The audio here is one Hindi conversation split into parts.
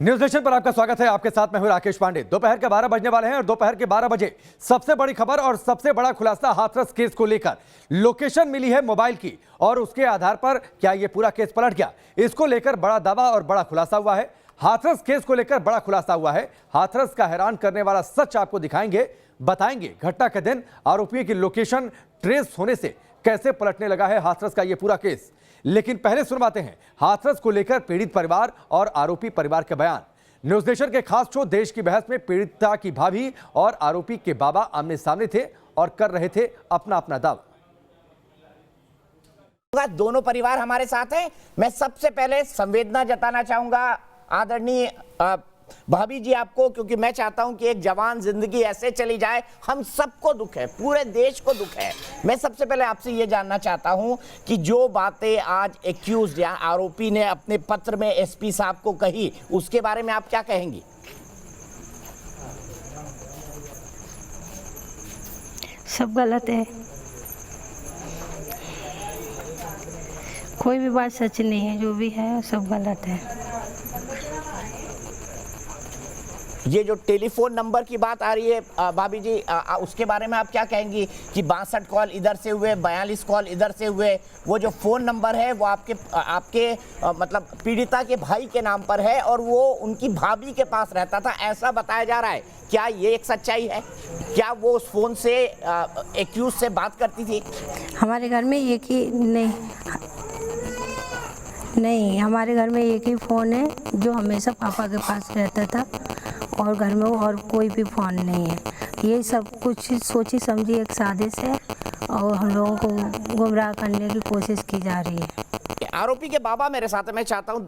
न्यूज नेशन पर आपका स्वागत है। आपके साथ मैं हूं राकेश पांडे। दोपहर के 12 बजने वाले हैं और दोपहर के 12 बजे सबसे बड़ी खबर और सबसे बड़ा खुलासा हाथरस केस को लेकर। लोकेशन मिली है मोबाइल की और उसके आधार पर क्या यह पूरा केस पलट गया, इसको लेकर बड़ा दावा और बड़ा खुलासा हुआ है। हाथरस केस को लेकर बड़ा खुलासा हुआ है। हाथरस का हैरान करने वाला सच आपको दिखाएंगे, बताएंगे घटना के दिन आरोपियों की लोकेशन ट्रेस होने से कैसे पलटने लगा है हाथरस का यह पूरा केस। लेकिन पहले सुनवाते हैं हाथरस को लेकर पीड़ित परिवार और आरोपी परिवार के बयान। न्यूज नेशन के खास शो देश की बहस में पीड़िता की भाभी और आरोपी के बाबा आमने सामने थे और कर रहे थे अपना अपना दावा। दोनों परिवार हमारे साथ हैं। मैं सबसे पहले संवेदना जताना चाहूंगा आदरणीय भाभी जी आपको, क्योंकि मैं चाहता हूं कि एक जवान जिंदगी ऐसे चली जाए, हम सबको दुख है, पूरे देश को दुख है। मैं सबसे पहले आपसे ये जानना चाहता हूं कि जो बातें आज एक्यूज्ड या आरोपी ने अपने पत्र में एसपी साहब को कही, उसके बारे में आप क्या कहेंगी? सब गलत है, कोई भी बात सच नहीं है, जो भी है सब गलत है। ये जो टेलीफोन नंबर की बात आ रही है भाभी जी, उसके बारे में आप क्या कहेंगी कि 62 कॉल इधर से हुए, 42 कॉल इधर से हुए? वो जो फ़ोन नंबर है वो आपके मतलब पीड़िता के भाई के नाम पर है और वो उनकी भाभी के पास रहता था, ऐसा बताया जा रहा है। क्या ये एक सच्चाई है? क्या वो उस फ़ोन से एक्यूज से बात करती थी? हमारे घर में एक ही नहीं, हमारे घर में एक ही फ़ोन है जो हमेशा पापा के पास रहता था और घर में और कोई भी फ़ोन नहीं है। ये सब कुछ सोची समझी एक साजिश है और हम लोगों को गुमराह करने की कोशिश की जा रही है। आरोपी के बाबा मेरे साथ है, मैं चाहता हूँ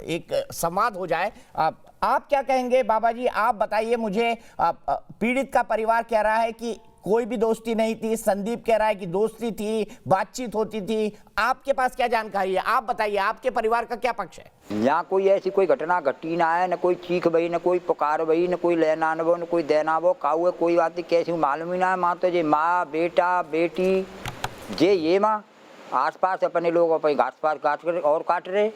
एक संवाद हो जाए। आप क्या कहेंगे बाबा जी? आप बताइए मुझे। पीड़ित का परिवार कह रहा है कि कोई भी दोस्ती नहीं थी, संदीप कह रहा है कि दोस्ती थी, बातचीत होती थी। आपके पास क्या जानकारी है? आप बताइए, आपके परिवार का क्या पक्ष है? यहाँ कोई ऐसी कोई घटना घटी ना है, न कोई चीख भई, न कोई पुकार भई, न कोई लेना नबो, न कोई देना वो काऊ है, कोई बात कैसी मालूम ही ना है। माँ तो जे माँ बेटा बेटी जे ये माँ आस पास अपने लोग अपने घास पास काट कर और काट रहे।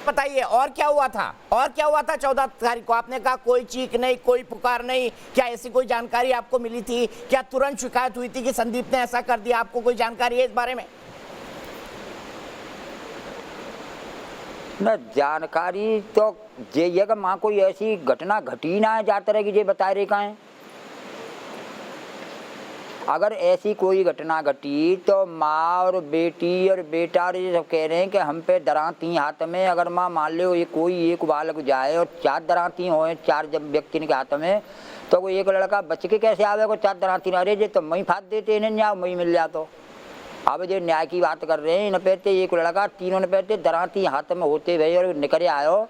बताइए और क्या हुआ था? और क्या हुआ था 14 तारीख को? आपने कहा कोई चीख नहीं, कोई पुकार नहीं। क्या ऐसी कोई जानकारी आपको मिली थी? क्या तुरंत शिकायत हुई थी कि संदीप ने ऐसा कर दिया? आपको कोई जानकारी है इस बारे में? न जानकारी तो ये कि माँ कोई ऐसी घटना घटी ना है जाते रहे कि ये बता रहे कहाँ है। अगर ऐसी कोई घटना घटी तो माँ और बेटी और बेटा और ये सब कह रहे हैं कि हम पे दराती हाथ में। अगर माँ मान लो ये कोई एक बालक जाए और 4 दराती हो, 4 जब व्यक्ति के हाथ में, तो कोई एक लड़का बच के कैसे आवे को 4 दराती? अरे जे तो मई फाद देते इन्हें न्याय मई मिल जाता। तो अब जो न्याय की बात कर रहे हैं, न पहते एक लड़का, तीनों ने पहते दराती हाथ में होते भाई और निकले आयो,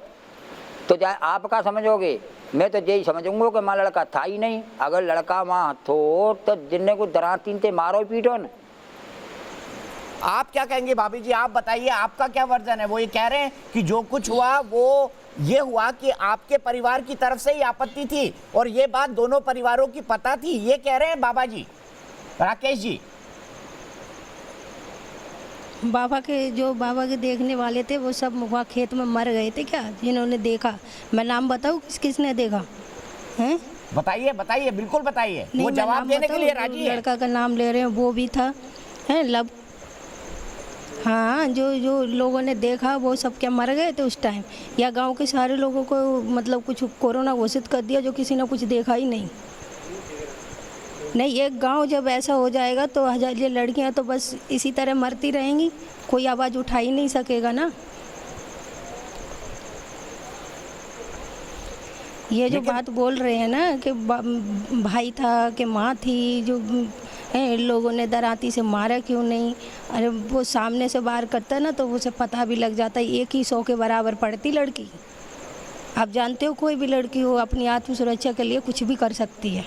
तो चाहे आप क्या समझोगे? मैं तो यही समझूंगा कि माँ लड़का था ही नहीं। अगर लड़का माँ थो तो जिन्हें को दरातीन थे मारो पीटो न। आप क्या कहेंगे भाभी जी? आप बताइए, आपका क्या वर्जन है? वो ये कह रहे हैं कि जो कुछ हुआ वो ये हुआ कि आपके परिवार की तरफ से ही आपत्ति थी और ये बात दोनों परिवारों की पता थी, ये कह रहे हैं बाबा जी, राकेश जी। बाबा के देखने वाले थे वो सब वहाँ खेत में मर गए थे क्या, जिन्होंने देखा? मैं नाम बताऊँ किसने देखा हैं? बताइए बताइए, बिल्कुल बताइए। वो जवाब देने के लिए राजी है। लड़का का नाम ले रहे हैं वो भी था है लब। हाँ, जो लोगों ने देखा वो सब क्या मर गए थे उस टाइम, या गांव के सारे लोगों को मतलब कुछ कोरोना घोषित कर दिया जो किसी ने कुछ देखा ही नहीं? नहीं, एक गांव जब ऐसा हो जाएगा तो हजार ये लड़कियां तो बस इसी तरह मरती रहेंगी, कोई आवाज़ उठा ही नहीं सकेगा ना। ये जो बात बोल रहे हैं ना कि भाई था कि माँ थी, जो लोगों ने दराती से मारा क्यों नहीं? अरे वो सामने से बाहर करता ना तो उसे पता भी लग जाता, एक ही 100 के बराबर पड़ती लड़की। आप जानते हो कोई भी लड़की हो अपनी आत्म सुरक्षा के लिए कुछ भी कर सकती है।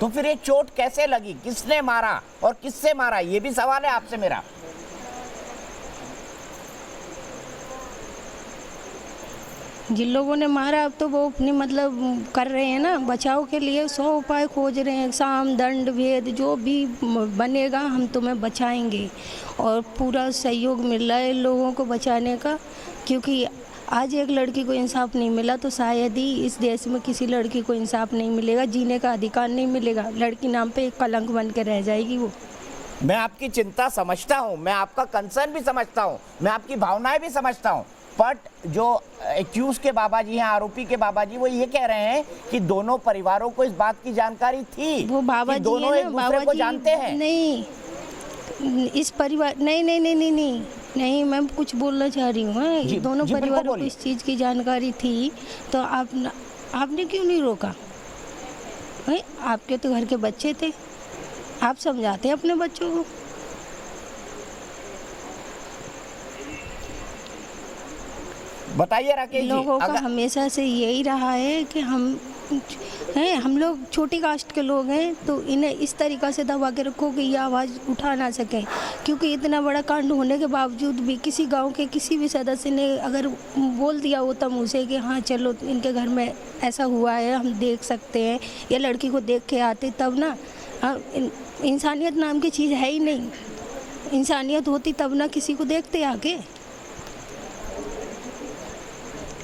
तो फिर ये चोट कैसे लगी? किसने मारा और किससे मारा? ये भी सवाल है आपसे मेरा। जिन लोगों ने मारा अब तो वो अपनी मतलब कर रहे हैं ना, बचाव के लिए 100 उपाय खोज रहे हैं। साम दंड भेद जो भी बनेगा हम तुम्हें बचाएंगे, और पूरा सहयोग मिल रहा है लोगों को बचाने का। क्योंकि आज एक लड़की को इंसाफ नहीं मिला तो शायद ही इस देश में किसी लड़की को इंसाफ नहीं मिलेगा, जीने का अधिकार नहीं मिलेगा। लड़की नाम पे एक कलंक बन के रह जाएगी वो। मैं आपकी चिंता समझता हूँ, मैं आपका कंसर्न भी समझता हूँ, मैं आपकी भावनाएं भी समझता हूँ, बट जो एक्यूज के बाबा जी हैं, आरोपी के बाबा जी, वो ये कह रहे हैं कि दोनों परिवारों को इस बात की जानकारी थी। वो बाबा जी दोनों एक दूसरे को जानते हैं। नहीं, इस परिवार नहीं, मैं कुछ बोलना चाह रही हूँ। दोनों परिवारों को इस चीज़ की जानकारी थी, तो आपने क्यों नहीं रोका? आपके तो घर के बच्चे थे, आप समझाते हैं अपने बच्चों को। बताइए राकेश जी। लोगों का हमेशा से यही रहा है कि हम लोग छोटी कास्ट के लोग हैं, तो इन्हें इस तरीक़ा से दबा के रखो कि ये आवाज़ उठा ना सकें। क्योंकि इतना बड़ा कांड होने के बावजूद भी किसी गांव के किसी भी सदस्य ने अगर बोल दिया होता मुँह से कि हाँ चलो इनके घर में ऐसा हुआ है, हम देख सकते हैं, या लड़की को देख के आते, तब ना इंसानियत नाम की चीज़ है ही नहीं। इंसानियत होती तब ना किसी को देखते आके।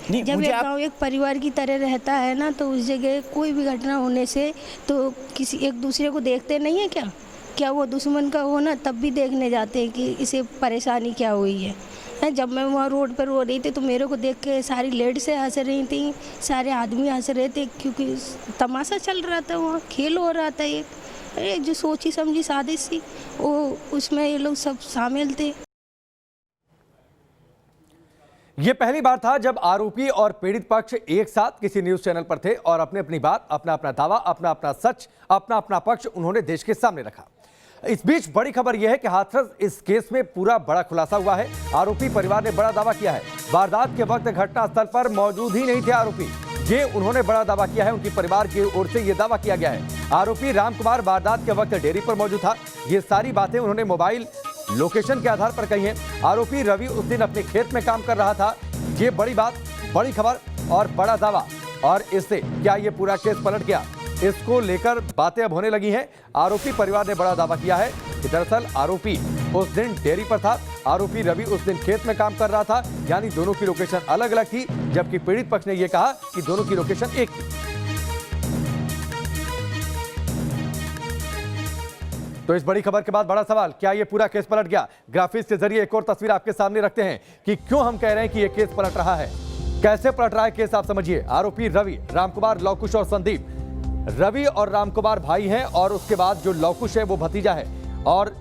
जब एक गाँव एक परिवार की तरह रहता है ना, तो उस जगह कोई भी घटना होने से तो किसी एक दूसरे को देखते नहीं है क्या वो दुश्मन का हो ना, तब भी देखने जाते हैं कि इसे परेशानी क्या हुई है। जब मैं वहाँ रोड पर रो रही थी तो मेरे को देख के सारी लेडी से हंस रही थी, सारे आदमी हंस रहे थे, क्योंकि तमाशा चल रहा था, वहाँ खेल हो रहा था। एक जो सोची समझी साजिश थी वो, उसमें ये लोग सब शामिल थे। यह पहली बार था जब आरोपी और पीड़ित पक्ष एक साथ किसी न्यूज चैनल पर थे और अपनी अपनी बात, अपना अपना दावा, अपना अपना सच, अपना अपना पक्ष उन्होंने देश के सामने रखा। इस बीच बड़ी खबर यह है कि हाथरस इस केस में पूरा बड़ा खुलासा हुआ है। आरोपी परिवार ने बड़ा दावा किया है। वारदात के वक्त घटनास्थल पर मौजूद ही नहीं थे आरोपी, ये उन्होंने बड़ा दावा किया है। उनकी परिवार की ओर से यह दावा किया गया है। आरोपी रामकुमार वारदात के वक्त डेयरी पर मौजूद था। ये सारी बातें उन्होंने मोबाइल लोकेशन के आधार पर कही है। आरोपी रवि उस दिन अपने खेत में काम कर रहा था। ये बड़ी बात, बड़ी खबर और बड़ा दावा, और इससे क्या ये पूरा केस पलट गया, इसको लेकर बातें अब होने लगी हैं। आरोपी परिवार ने बड़ा दावा किया है कि दरअसल आरोपी उस दिन डेयरी पर था, आरोपी रवि उस दिन खेत में काम कर रहा था, यानी दोनों की लोकेशन अलग अलग थी, जबकि पीड़ित पक्ष ने यह कहा कि दोनों की लोकेशन एक थी। तो इस बड़ी खबर के बाद बड़ा सवाल, क्या ये पूरा केस पलट गया? ग्राफिक्स के जरिए एक और तस्वीर आपके सामने रखते हैं कि क्यों हम कह रहे हैं कि ये केस पलट रहा है। कैसे पलट रहा है केस, आप समझिए। आरोपी रवि, रामकुमार, लवकुश और संदीप। रवि और रामकुमार भाई हैं और उसके बाद जो लवकुश है वो भतीजा है। और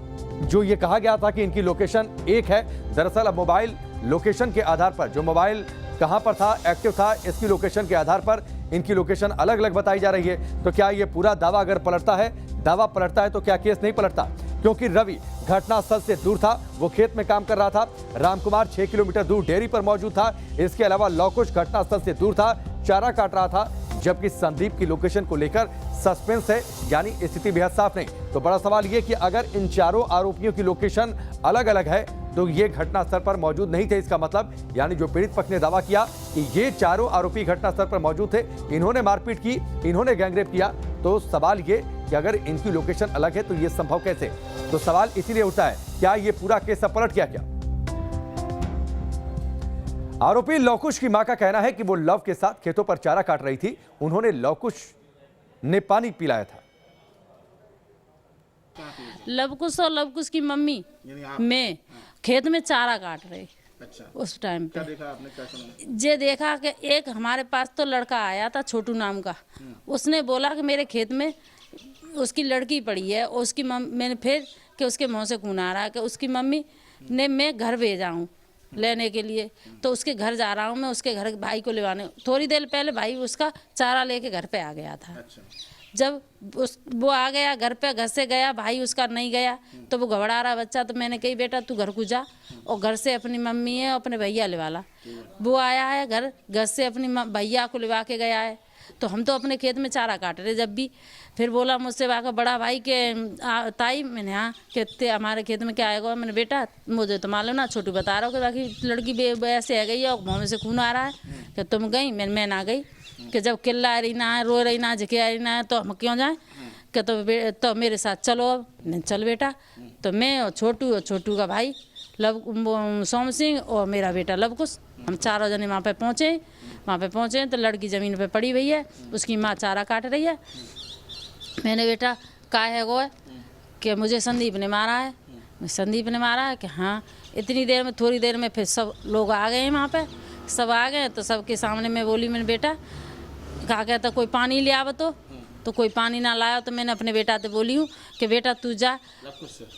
जो ये कहा गया था कि इनकी लोकेशन एक है, दरअसल अब मोबाइल लोकेशन के आधार पर, जो मोबाइल कहां पर था, एक्टिव था, इसकी लोकेशन के आधार पर इनकी लोकेशन अलग अलग बताई जा रही है। तो क्या ये पूरा दावा अगर पलटता है, दावा पलटता है, तो क्या केस नहीं पलटता? क्योंकि रवि घटनास्थल से दूर था, वो खेत में काम कर रहा था। रामकुमार 6 किलोमीटर दूर डेयरी पर मौजूद था। इसके अलावा लवकुश घटनास्थल से दूर था, चारा काट रहा था। जबकि संदीप की लोकेशन को लेकर सस्पेंस है, यानी स्थिति बेहद साफ नहीं। तो बड़ा सवाल ये कि अगर इन चारों आरोपियों की लोकेशन अलग अलग है तो ये घटनास्थल पर मौजूद नहीं थे, इसका मतलब यानी जो पीड़ित पक्ष ने दावा किया कि ये चारों आरोपी घटनास्थल पर मौजूद थे, इन्होंने मारपीट की, इन्होंने गैंगरेप किया। तो सवाल ये कि अगर इनकी लोकेशन अलग है तो ये संभव कैसे? तो सवाल इसीलिए उठता है, क्या ये पूरा केस अब पलट गया क्या? आरोपी लवकुश की मां का कहना है कि वो लव के साथ खेतों पर चारा काट रही थी, उन्होंने लवकुश ने पानी पिलाया था। लवकुश और लवकुश की मम्मी में खेत में चारा काट रहे। अच्छा। उस टाइम पे क्या देखा आपने, क्या सुना? ये देखा कि एक हमारे पास तो लड़का आया था छोटू नाम का, उसने बोला कि मेरे खेत में उसकी लड़की पड़ी है। और उसकी मैंने फिर कि उसके मुँह से खून आ रहा है कि उसकी मम्मी ने मैं घर भेजा हूँ लेने के लिए, तो उसके घर जा रहा हूँ मैं, उसके घर भाई को लेवाने। थोड़ी देर पहले भाई उसका चारा लेके घर पे आ गया था। अच्छा। जब वो आ गया घर पे, घर से गया, भाई उसका नहीं गया, तो वो घबरा रहा बच्चा। तो मैंने कही बेटा तू घर को जा और घर से अपनी मम्मी है अपने भैया ले वाला। वो आया है घर से अपनी भैया को लिवा के गया है। तो हम तो अपने खेत में चारा काट रहे जब भी। फिर बोला मुझसे वाका बड़ा भाई के ताई, मैंने हाँ कहते हमारे खेत में क्या आएगा। मैंने बेटा मुझे तो मालूम ना, छोटू बता रहा हो कि बाकी लड़की ऐसे है गई है और मुँह में से खून आ रहा है कि तुम गई। मैं ना गई कि जब किल्ला रही ना, रो रही ना, झिकिया रही ना, तो हम क्यों जाएँ कि तो मेरे साथ चलो। अब नहीं चल बेटा। तो मैं और छोटू का भाई सोम सिंह और मेरा बेटा लवकुश, हम चारों जने वहाँ पे पहुँचे तो लड़की ज़मीन पे पड़ी हुई है, उसकी माँ चारा काट रही है। मैंने बेटा का है वो है कि मुझे संदीप ने मारा है। संदीप ने मारा है कि हाँ। इतनी देर में, थोड़ी देर में फिर सब लोग आ गए हैं वहाँ पे, सब आ गए तो सबके सामने मैं बोली, मैंने बेटा कहा कहता कोई पानी ले आव तो कोई पानी ना लाया। तो मैंने अपने बेटा से बोली हूँ कि बेटा तू जा,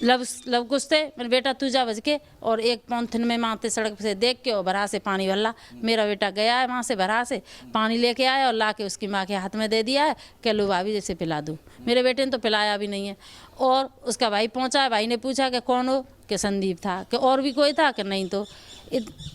लवकुश से मैंने बेटा तू जा बज के और एक पॉलिथीन में माते सड़क से देख के और भरा से पानी भरला। मेरा बेटा गया है वहाँ से भरा से पानी लेके आया और ला के उसकी माँ के हाथ में दे दिया है कि लो भाभी जैसे पिला दूँ। मेरे बेटे ने तो पिलाया भी नहीं है। और उसका भाई पहुँचा है, भाई ने पूछा कि कौन हो, कि संदीप था, कि और भी कोई था, कि नहीं। तो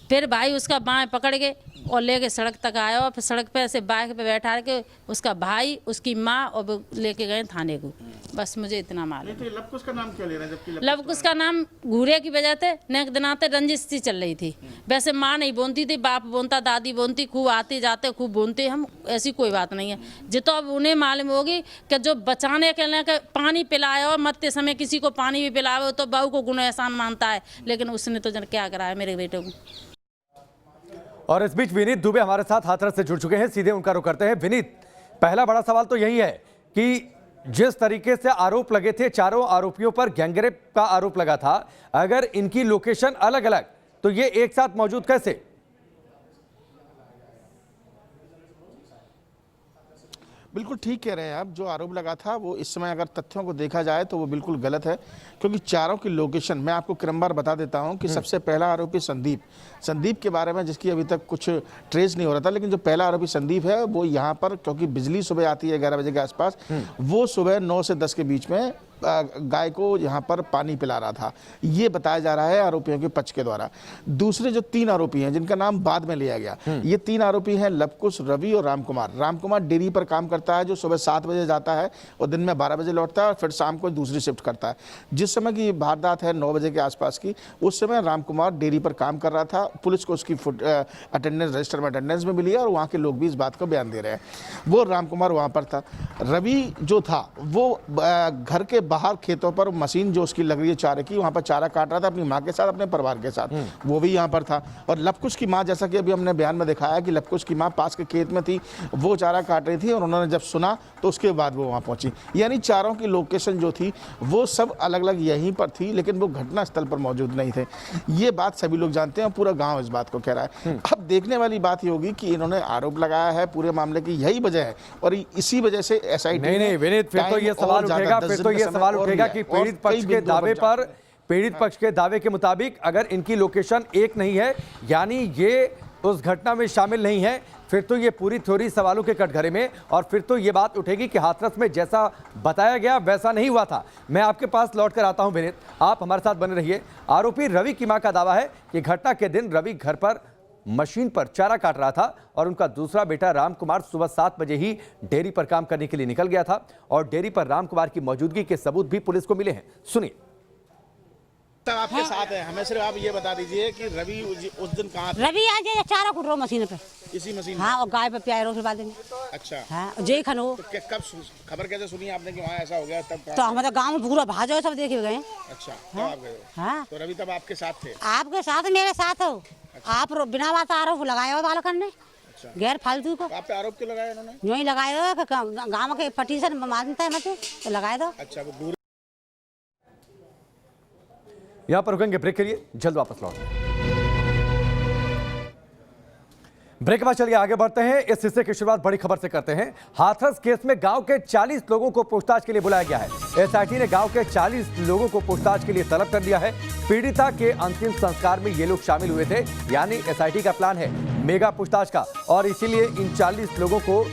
फिर भाई उसका बाएं पकड़ के और लेके सड़क तक आया और फिर सड़क पे ऐसे बाइक पे बैठा के उसका भाई, उसकी माँ और लेके गए थाने को। बस मुझे इतना मालूम। तो लवकुश का नाम क्यों ले रहे हैं जबकि लवकुश का नाम घूरे की वजह से नेक दिनाते रंजिश सी चल रही थी। वैसे माँ नहीं बोनती थी, बाप बोनता, दादी बोनती, खूब आते जाते खूब बोनते हम, ऐसी कोई बात नहीं है। जितो अब उन्हें मालूम होगी कि जो बचाने के लिए पानी पिलाया और मरते समय किसी को पानी भी पिलावे तो बहू को गुनाह एहसान मानता है, लेकिन उसने तो जन क्या कराया मेरे बेटे को। और इस बीच विनीत दुबे हमारे साथ हाथरस से जुड़ चुके हैं, सीधे उनका रुख करते हैं। विनीत, पहला बड़ा सवाल तो यही है कि जिस तरीके से आरोप लगे थे, चारों आरोपियों पर गैंगरेप का आरोप लगा था, अगर इनकी लोकेशन अलग अलग तो ये एक साथ मौजूद कैसे? बिल्कुल ठीक कह रहे हैं आप। जो आरोप लगा था वो इस समय अगर तथ्यों को देखा जाए तो वो बिल्कुल गलत है, क्योंकि चारों की लोकेशन मैं आपको क्रमवार बता देता हूं कि सबसे पहला आरोपी संदीप के बारे में जिसकी अभी तक कुछ ट्रेस नहीं हो रहा था, लेकिन जो पहला आरोपी संदीप है वो यहाँ पर, क्योंकि बिजली सुबह आती है 11 बजे के आसपास, वो सुबह 9 से 10 के बीच में गाय को यहाँ पर पानी पिला रहा था, ये बताया जा रहा है आरोपियों के पक्ष के द्वारा। दूसरे जो 3 आरोपी हैं जिनका नाम बाद में लिया गया, ये 3 आरोपी हैं लवकुश, रवि और रामकुमार। रामकुमार डेयरी पर काम करता है, जो सुबह 7 बजे जाता है और दिन में 12 बजे लौटता है और फिर शाम को दूसरी शिफ्ट करता है। जिस समय की वारदात है 9 बजे के आसपास की, उस समय रामकुमार डेयरी पर काम कर रहा था। पुलिस को उसकी अटेंडेंस रजिस्टर में अटेंडेंस में मिली है और वहाँ के लोग भी इस बात को बयान दे रहे हैं। वो रामकुमार वहाँ पर था। रवि जो था वो घर के बाहर खेतों पर मशीन जो उसकी लग रही है चारे की, वहाँ पर चारा काट रहा था अपनी माँ के साथ, अपने परिवार के साथ, वो भी यहाँ पर था। और लवकुश की माँ, जैसा कि अभी हमने बयान में दिखाया कि लवकुश की माँ पास के खेत में थी, वो चारा काट रही थी और उन्होंने जब सुना तो उसके बाद वो वहाँ पहुँची। यानी चारों की लोकेशन जो थी वो सब अलग अलग यहीं पर थी, लेकिन वो घटना स्थल पर मौजूद नहीं थे। ये बात सभी लोग जानते हैं और पूरा गाँव इस बात को कह रहा है। अब देखने वाली बात ये होगी कि इन्होंने आरोप लगाया है, पूरे मामले की यही वजह है और इसी वजह से SIT नहीं विनीत, फिर तो ये सवाल उठेगा कि पीड़ित पक्ष के दावे के मुताबिक अगर इनकी लोकेशन एक नहीं है, यानी ये उस घटना में शामिल नहीं है, फिर तो ये पूरी थ्योरी सवालों के कटघरे में, और फिर तो ये बात उठेगी कि हाथरस में जैसा बताया गया वैसा नहीं हुआ था। मैं आपके पास लौट कर आता हूं विनीत, आप हमारे साथ बने रहिए। आरोपी रवि की मां का दावा है कि घटना के दिन रवि घर पर मशीन पर चारा काट रहा था और उनका दूसरा बेटा रामकुमार सुबह 7 बजे ही डेयरी पर काम करने के लिए निकल गया था और डेयरी पर रामकुमार की मौजूदगी के सबूत भी पुलिस को मिले हैं। सुनिए। तब आपके साथ है, हमें सिर्फ आप ये बता दीजिए कि रवि उस दिन कहाँ थे? रवि आज चारा कुट रहा मशीन पे, इसी मशीन हाँ, और गाय पे प्यार फिर बाद में। अच्छा, हाँ, जय खनो। तो कब खबर कैसे सुनी आपने कि वहाँ ऐसा हो गया? तब तो हमारे गांव में पूरा भाजो सब देखे गए। अच्छा, तब आप गए हो? हाँ, तो रवि तब आपके साथ थे? आपके साथ, मेरे साथ हो। आप बिना बात आरोप लगाए हो बालकन ने, गैर फालतू को। आप पे आरोप क्यों लगाया उन्होंने? यूं ही लगाए हो, गाँव के पटीशन मानता है मत तो लगाए दो। अच्छा, वो दूर। यहां पर रुकेंगे ब्रेक के लिए, जल्द वापस लौटेंगे। ब्रेक के बाद चलिए आगे बढ़ते हैं। इस हिस्से की शुरुआत बड़ी खबर से करते हैं। हाथरस केस में गांव के 40 लोगों को पूछताछ के लिए बुलाया गया है। SIT ने गांव के 40 लोगों को पूछताछ के लिए तलब कर दिया है। पीड़िता के अंतिम संस्कार में ये लोग शामिल हुए थे, यानी SIT का प्लान है मेगा पूछताछ का, और इसीलिए इन 40 लोगों को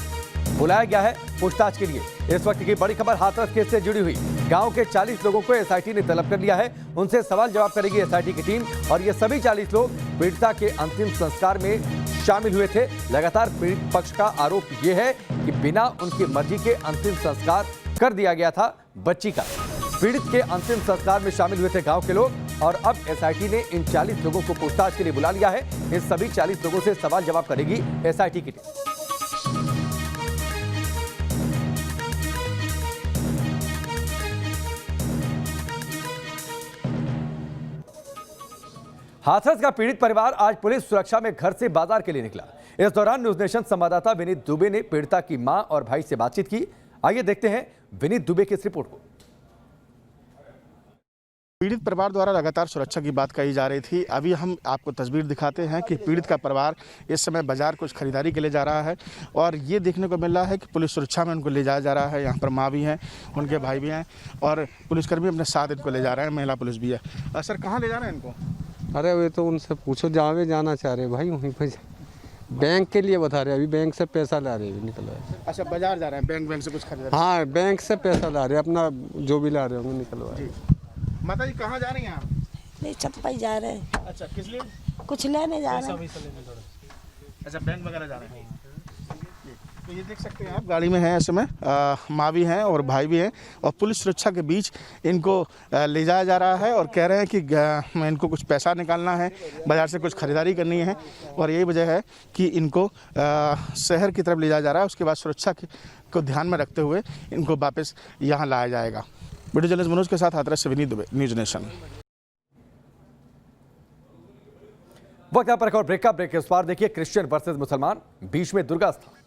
बुलाया गया है पूछताछ के लिए। इस वक्त की बड़ी खबर हाथरस केस से जुड़ी हुई। गांव के 40 लोगों को SIT ने तलब कर लिया है, उनसे सवाल जवाब करेगी SIT की टीम और ये सभी 40 लोग पीड़िता के अंतिम संस्कार में शामिल हुए थे। लगातार पीड़ित पक्ष का आरोप यह है कि बिना उनकी मर्जी के अंतिम संस्कार कर दिया गया था बच्ची का। पीड़ित के अंतिम संस्कार में शामिल हुए थे गांव के लोग और अब एसआईटी ने इन 40 लोगों को पूछताछ के लिए बुला लिया है। इन सभी 40 लोगों से सवाल जवाब करेगी एसआईटी की टीम। हाथरस का पीड़ित परिवार आज पुलिस सुरक्षा में घर से बाजार के लिए निकला। इस दौरान न्यूज नेशन संवाददाता विनीत दुबे ने पीड़िता की मां और भाई से बातचीत की। आइए देखते हैं विनीत दुबे की इस रिपोर्ट को। पीड़ित परिवार द्वारा लगातार सुरक्षा की बात कही जा रही थी। अभी हम आपको तस्वीर दिखाते हैं कि पीड़ित का परिवार इस समय बाजार कुछ खरीदारी के लिए जा रहा है और ये देखने को मिल रहा है कि पुलिस सुरक्षा में उनको ले जाया जा रहा है। यहाँ पर माँ भी हैं, उनके भाई भी हैं और पुलिसकर्मी अपने साथ इनको ले जा रहे हैं। महिला पुलिस भी है। सर, कहाँ ले जा रहे हैं इनको? अरे वे तो उनसे पूछो जहाँ वे जाना चाह रहे भाई, वहीं पर बैंक के लिए बता रहे, अभी बैंक से पैसा ला रहे निकल रहे। अच्छा, बाजार जा रहे हैं, बैंक से कुछ खरीद? हाँ, बैंक से पैसा ला रहे, अपना जो भी ला रहे होंगे निकलवा रहे। माता जी, कहाँ जा रही हैं आप? नहीं, चप्पा ही जा रहे हैं। अच्छा, किस लिए? कुछ लेने जा रहे हैं। अच्छा, बैंक वगैरह जा रहे हैं। तो ये देख सकते हैं आप, गाड़ी में है इस समय, माँ भी हैं और भाई भी हैं और पुलिस सुरक्षा के बीच इनको ले जाया जा रहा है और कह रहे हैं कि इनको कुछ पैसा निकालना है, बाजार से कुछ खरीदारी करनी है और यही वजह है कि इनको शहर की तरफ ले जाया जा रहा है। उसके बाद सुरक्षा को ध्यान में रखते हुए इनको वापस यहाँ लाया जाएगा। वीडियो जर्नलिस्ट मनोज के साथ हाथरस से विनीत दुबे, न्यूज नेशन। वक्त पर एक और ब्रेक का ब्रेक के उस पार देखिए क्रिश्चियन वर्सेस मुसलमान, बीच में दुर्गा स्थान।